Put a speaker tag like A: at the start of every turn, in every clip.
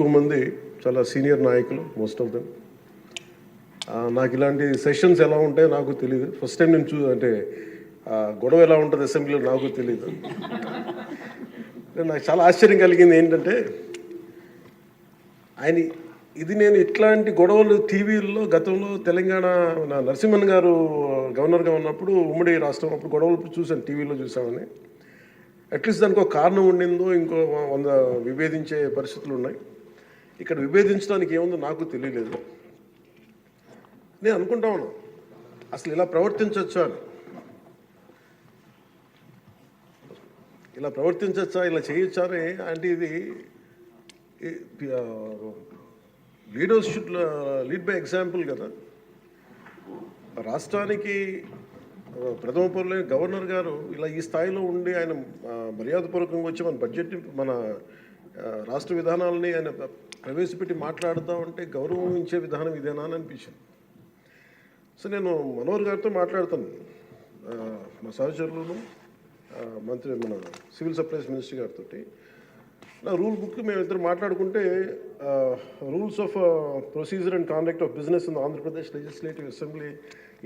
A: ఎక్కువ మంది చాలా సీనియర్ నాయకులు, మోస్ట్ ఆఫ్ దెమ్. నాకు ఇలాంటి సెషన్స్ ఎలా ఉంటాయో నాకు తెలియదు. ఫస్ట్ టైం నేను అంటే గొడవ ఎలా ఉంటుంది అసెంబ్లీలో నాకు తెలియదు. నాకు చాలా ఆశ్చర్యం కలిగింది ఏంటంటే నేను ఇట్లాంటి గొడవలు టీవీల్లో గతంలో తెలంగాణ నరసింహన్ గారు గవర్నర్గా ఉన్నప్పుడు ఉమ్మడి రాష్ట్రం అప్పుడు గొడవలు చూశాను, టీవీలో చూసామని. అట్లీస్ట్ దానికి ఒక కారణం ఉండిందో ఇంకో 100 విభేదించే పరిస్థితులు ఉన్నాయి. ఇక్కడ విభేదించడానికి ఏముందో నాకు తెలియలేదు. నేను అనుకుంటా ఉన్నాను అసలు ఇలా ప్రవర్తించవచ్చా అని, ఇలా చేయొచ్చా అని. అంటే ఇది leaders should lead by example కదా. రాష్ట్రానికి ప్రథమ పౌరులైన గవర్నర్ గారు ఇలా ఈ స్థాయిలో ఉండి ఆయన మర్యాదపూర్వకంగా వచ్చి మన బడ్జెట్, మన రాష్ట్ర విధానాలని ఆయన ప్రవేశపెట్టి మాట్లాడుతూ ఉంటే గౌరవించే విధానం ఇదేనా అని అనిపించింది. సో నేను మనోహర్ గారితో మాట్లాడుతాను, మా సహచరులను, మంత్రి మన సివిల్ సప్లైస్ మినిస్టర్ గారితో. నా రూల్ బుక్ మేమిద్దరు మాట్లాడుకుంటే rules of procedure and conduct of business in Andhra Pradesh legislative assembly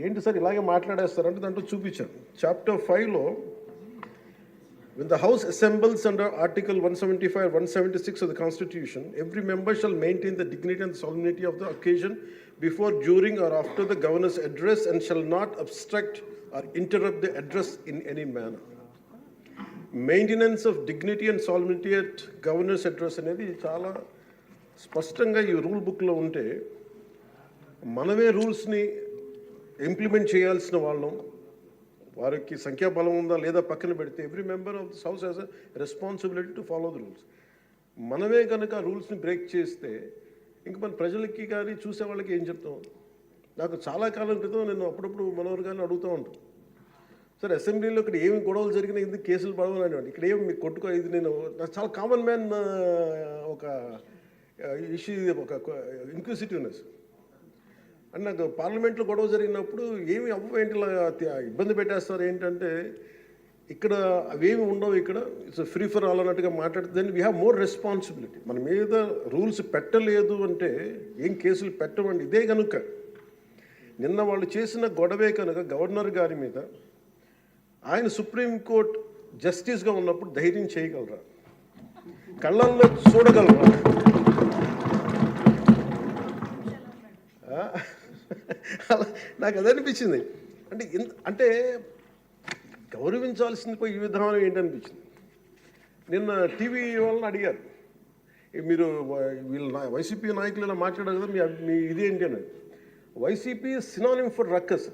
A: ఏంటి సార్ ఇలాగే మాట్లాడేస్తారంటే దాంట్లో చూపించాను. చాప్టర్ 5లో when the house assembles under article 175 176 of the constitution, every member shall maintain the dignity and the solemnity of the occasion before, during or after the governor's address and shall not obstruct or interrupt the address in any manner. Maintenance of dignity and salinity at governors address అనేది చాలా స్పష్టంగా ఈ rule బుక్లో ఉంటే మనమే రూల్స్ని implement చేయాల్సిన వాళ్ళం. వారికి సంఖ్యాబలం ఉందా లేదా పక్కన పెడితే every member of this house has a responsibility to follow the rules. మనమే కనుక రూల్స్ని బ్రేక్ చేస్తే ఇంక మన ప్రజలకి కానీ చూసే వాళ్ళకి ఏం చెప్తాం. నాకు చాలా కాలం క్రితం నేను అప్పుడప్పుడు మనోహర్ గారిని అడుగుతూ ఉంటాను, సార్ అసెంబ్లీలో ఇక్కడ ఏమి గొడవలు జరిగినా ఎందుకు కేసులు పడవని, ఇక్కడ ఏమి మీకు కొట్టుకో, ఇది నేను నాకు చాలా కామన్ మ్యాన్ ఒక ఇష్యూ, ఒక ఇన్క్విజిటివ్నెస్. అండ్ నాకు పార్లమెంట్లో గొడవ జరిగినప్పుడు ఏమి ఏంటి ఇబ్బంది పెట్టేస్తారు ఏంటంటే ఇక్కడ అవేమి ఉండవు, ఇక్కడ ఇట్స్ ఫ్రీ ఫర్ ఆల్ అన్నట్టుగా మాట్లాడితే then we have more responsibility. మన మీద రూల్స్ పెట్టలేదు అంటే ఏం కేసులు పెట్టమండి. ఇదే కనుక నిన్న వాళ్ళు చేసిన గొడవే కనుక గవర్నర్ గారి మీద ఆయన సుప్రీంకోర్టు జస్టిస్గా ఉన్నప్పుడు ధైర్యం చేయగలరా, కళ్ళల్లో చూడగలరా? నాకు అది అనిపించింది. అంటే గౌరవించాల్సింది పోయి ఈ విధానం ఏంటనిపించింది. నిన్న టీవీ వాళ్ళని అడిగారు, మీరు వీళ్ళ వైసీపీ నాయకులు ఇలా మాట్లాడారు కదా, మీ ఇదేంటి అని. YCP synonym for ruckus.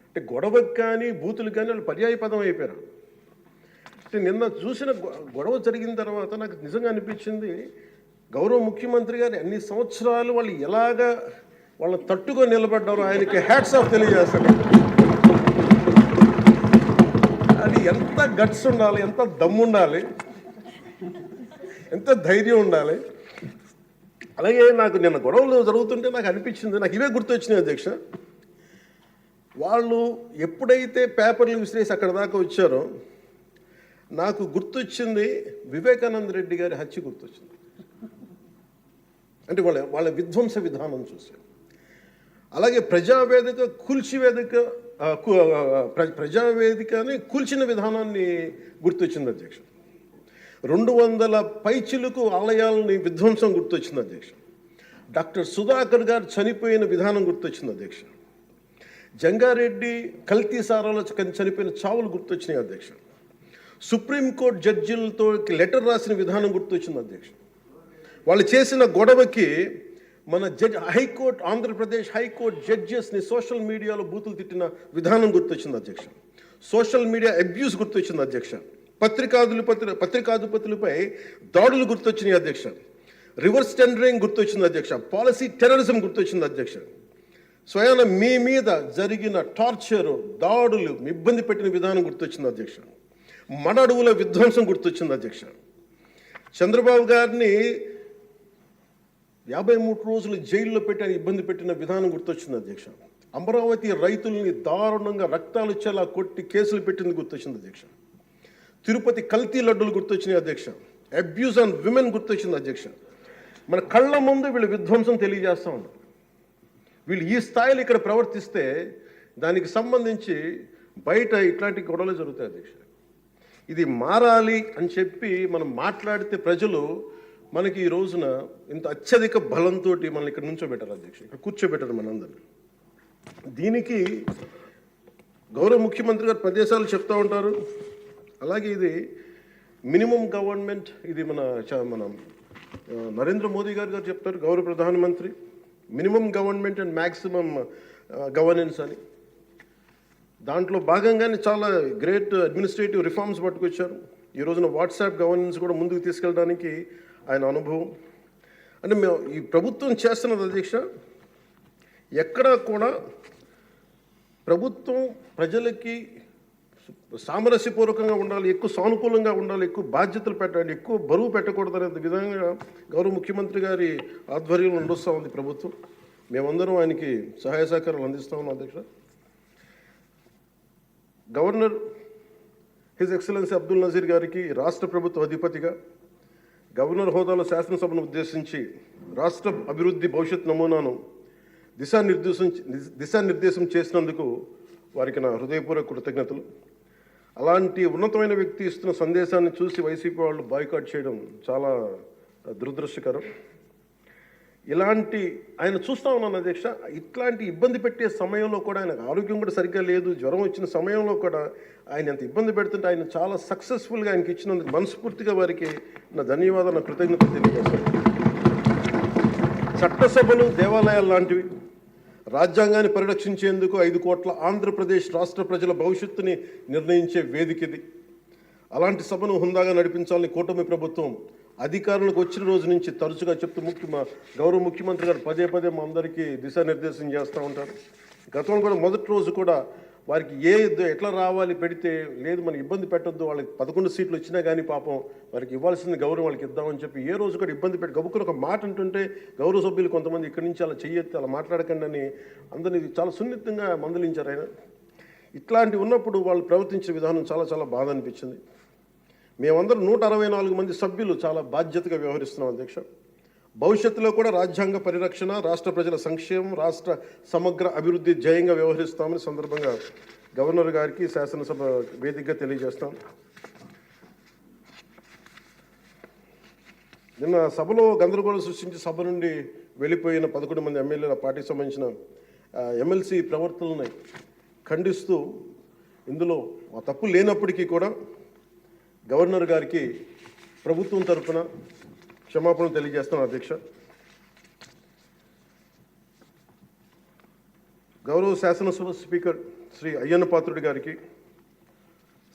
A: అంటే గొడవకు కానీ బూతులు కానీ వాళ్ళు పర్యాయ పదం అయిపోయారు. అంటే నిన్న చూసిన గొడవ జరిగిన తర్వాత నాకు నిజంగా అనిపించింది, గౌరవ ముఖ్యమంత్రి గారు అన్ని సంవత్సరాలు వాళ్ళు ఎలాగా వాళ్ళ తట్టుగా నిలబడ్డారో ఆయనకి హ్యాట్స్ ఆఫ్ తెలియజేస్తారు. అది ఎంత గట్స్ ఉండాలి, ఎంత దమ్ము ఉండాలి, ఎంత ధైర్యం ఉండాలి. అలాగే నాకు నిన్న గొడవలు జరుగుతుంటే నాకు అనిపించింది, నాకు ఇవే గుర్తొచ్చినాయి అధ్యక్ష. వాళ్ళు ఎప్పుడైతే పేపర్లు విసిరేసి అక్కడ దాకా వచ్చారో నాకు గుర్తొచ్చింది వివేకానంద రెడ్డి గారి హత్య గుర్తొచ్చింది. అంటే వాళ్ళ విధ్వంస విధానం చూసి. అలాగే ప్రజావేదికని కూల్చిన విధానాన్ని గుర్తొచ్చింది అధ్యక్ష. 200 పైచిలకు ఆలయాలని విధ్వంసం గుర్తొచ్చింది అధ్యక్ష. డాక్టర్ సుధాకర్ గారు చనిపోయిన విధానం గుర్తొచ్చింది అధ్యక్ష. జంగారెడ్డి కల్తీ సారాలో చనిపోయిన చావులు గుర్తొచ్చినాయి అధ్యక్ష. సుప్రీంకోర్టు జడ్జిలతో లెటర్ రాసిన విధానం గుర్తొచ్చింది అధ్యక్ష. వాళ్ళు చేసిన గొడవకి మన హైకోర్టు, ఆంధ్రప్రదేశ్ హైకోర్టు జడ్జెస్ని సోషల్ మీడియాలో బూతులు తిట్టిన విధానం గుర్తొచ్చింది అధ్యక్ష. సోషల్ మీడియా అబ్యూస్ గుర్తొచ్చింది అధ్యక్ష. పత్రికాధిపతులపై దాడులు గుర్తొచ్చినాయి అధ్యక్ష. రివర్స్ టెండరింగ్ గుర్తొచ్చింది అధ్యక్ష. పాలసీ టెర్రరిజం గుర్తొచ్చింది అధ్యక్ష. స్వయాన మీ మీద జరిగిన టార్చరు, దాడులు, ఇబ్బంది పెట్టిన విధానం గుర్తొచ్చింది అధ్యక్ష. మడడువుల విధ్వంసం గుర్తొచ్చింది అధ్యక్ష. చంద్రబాబు గారిని 53 రోజులు జైల్లో పెట్టి ఇబ్బంది పెట్టిన విధానం గుర్తొచ్చింది అధ్యక్ష. అమరావతి రైతుల్ని దారుణంగా రక్తాలు వచ్చేలా కొట్టి కేసులు పెట్టింది గుర్తొచ్చింది అధ్యక్ష. తిరుపతి కల్తీ లడ్డులు గుర్తొచ్చినాయి అధ్యక్ష. అబ్యూస్ ఆన్ విమెన్ గుర్తొచ్చింది అధ్యక్ష. మన కళ్ళ ముందు వీళ్ళు విధ్వంసం తెలియజేస్తూ ఉంటారు. వీళ్ళు ఈ స్థాయిలో ఇక్కడ ప్రవర్తిస్తే దానికి సంబంధించి బయట ఇట్లాంటి గొడవలు జరుగుతాయి అధ్యక్ష. ఇది మారాలి అని చెప్పి మనం మాట్లాడితే ప్రజలు మనకి ఈ రోజున ఇంత అత్యధిక బలంతో మనల్ని ఇక్కడ నుంచోబెట్టారు అధ్యక్ష, ఇక్కడ కూర్చోబెట్టారు మనందరినీ. దీనికి గౌరవ ముఖ్యమంత్రి గారు ప్రదేశాలు చెప్తూ ఉంటారు. అలాగే ఇది మినిమం గవర్నమెంట్, ఇది మన నరేంద్ర మోదీ గారు చెప్తారు, గౌరవ ప్రధానమంత్రి, minimum government and maximum governance అని. దాంట్లో భాగంగానే చాలా గ్రేట్ అడ్మినిస్ట్రేటివ్ రిఫార్మ్స్ పట్టుకొచ్చారు. ఈ రోజున వాట్సాప్ గవర్నెన్స్ కూడా ముందుకు తీసుకెళ్ళడానికి ఆయన అనుభవం. అంటే మేము ఈ ప్రభుత్వం చేస్తున్నది అధ్యక్ష, ఎక్కడా కూడా ప్రభుత్వం ప్రజలకి సామరస్యపూర్వకంగా ఉండాలి, ఎక్కువ సానుకూలంగా ఉండాలి, ఎక్కువ బాధ్యతలు పెట్టాలి, ఎక్కువ బరువు పెట్టకూడదు అనే విధంగా గౌరవ ముఖ్యమంత్రి గారి ఆధ్వర్యంలో నడుస్తూ ఉంది ప్రభుత్వం. మేమందరం ఆయనకి సహాయ సహకారాలు అందిస్తూ ఉన్నాం అధ్యక్ష. Governor his excellency Abdul Nazeer గారికి రాష్ట్ర ప్రభుత్వ అధిపతిగా గవర్నర్ హోదాలో శాసనసభను ఉద్దేశించి రాష్ట్ర అభివృద్ధి భవిష్యత్ నమూనాను దిశానిర్దేశం చేసినందుకు వారికి నా హృదయపూర్వక కృతజ్ఞతలు. అలాంటి ఉన్నతమైన వ్యక్తి ఇస్తున్న సందేశాన్ని చూసి వైసీపీ వాళ్ళు బాయ్కాట్ చేయడం చాలా దురదృష్టకరం. ఇలాంటి ఆయన చూస్తూ ఉన్నాను అధ్యక్ష, ఇట్లాంటి ఇబ్బంది పెట్టే సమయంలో కూడా ఆయనకు ఆరోగ్యం కూడా సరిగ్గా లేదు, జ్వరం వచ్చిన సమయంలో కూడా ఆయన ఎంత ఇబ్బంది పెడుతుంటే ఆయన చాలా సక్సెస్ఫుల్గా ఆయనకి ఇచ్చినందుకు మనస్ఫూర్తిగా వారికి నా ధన్యవాదాలు, నా కృతజ్ఞతలు తెలియజేస్తాను. చట్టసభలు దేవాలయాలు లాంటివి రాజ్యాంగాన్ని పరిరక్షించేందుకు 5 కోట్ల ఆంధ్రప్రదేశ్ రాష్ట్ర ప్రజల భవిష్యత్తుని నిర్ణయించే వేదిక ఇది. అలాంటి సభను హుందాగా నడిపించాలని కూటమి ప్రభుత్వం అధికారులకు వచ్చిన రోజు నుంచి తరచుగా చెప్తూ గౌరవ ముఖ్యమంత్రి గారు పదే పదే మా అందరికీ దిశానిర్దేశం చేస్తూ ఉంటారు. గతంలో కూడా మొదటి రోజు కూడా వారికి ఎట్లా రావాలి పెడితే లేదు మనం ఇబ్బంది పెట్టొద్దు, వాళ్ళకి 11 సీట్లు వచ్చినా కానీ పాపం వారికి ఇవ్వాల్సిన గౌరవం వాళ్ళకి ఇద్దామని చెప్పి ఏ రోజు కూడా ఇబ్బంది పెట్టి గబుక్కుని ఒక మాట అంటుంటే గౌరవ సభ్యులు కొంతమంది ఇక్కడి నుంచి అలా చెయ్యొద్దు, అలా మాట్లాడకండి అని అందరినీ చాలా సున్నితంగా మందలించారు ఆయన. ఇట్లాంటి ఉన్నప్పుడు వాళ్ళు ప్రవర్తించే విధానం చాలా చాలా బాధ అనిపించింది. మేమందరం 164 మంది సభ్యులు చాలా బాధ్యతగా వ్యవహరిస్తున్నాం అధ్యక్ష. భవిష్యత్తులో కూడా రాజ్యాంగ పరిరక్షణ, రాష్ట్ర ప్రజల సంక్షేమం, రాష్ట్ర సమగ్ర అభివృద్ధి ధ్యేయంగా వ్యవహరిస్తామని సందర్భంగా గవర్నర్ గారికి శాసనసభ వేదికగా తెలియజేస్తాం. నిన్న సభలో గందరగోళం సృష్టించి సభ నుండి వెళ్ళిపోయిన 11 మంది ఎమ్మెల్యేల పార్టీకి సంబంధించిన ఎమ్మెల్సీ ప్రవర్తనలను ఖండిస్తూ ఇందులో ఆ తప్పు లేనప్పటికీ కూడా గవర్నర్ గారికి ప్రభుత్వం తరఫున క్షమాపణ తెలియజేస్తాను అధ్యక్ష. గౌరవ శాసనసభ స్పీకర్ శ్రీ అయ్యన్న పాత్రుడి గారికి,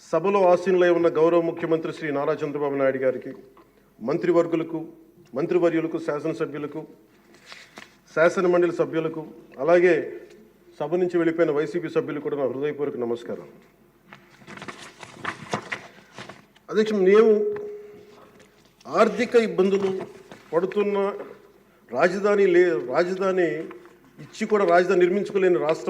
A: సభలో ఆసీనులై ఉన్న గౌరవ ముఖ్యమంత్రి శ్రీ నారా చంద్రబాబు నాయుడు గారికి, మంత్రివర్యులకు, శాసనసభ్యులకు, శాసనమండలి సభ్యులకు, అలాగే సభ నుంచి వెళ్ళిపోయిన వైసీపీ సభ్యులకు కూడా నా హృదయపూర్వక నమస్కారం. అధ్యక్ష, మేము ఆర్థిక ఇబ్బందులు పడుతున్న రాజధాని ఇచ్చి కూడా రాజధాని నిర్మించుకోలేని రాష్ట్రం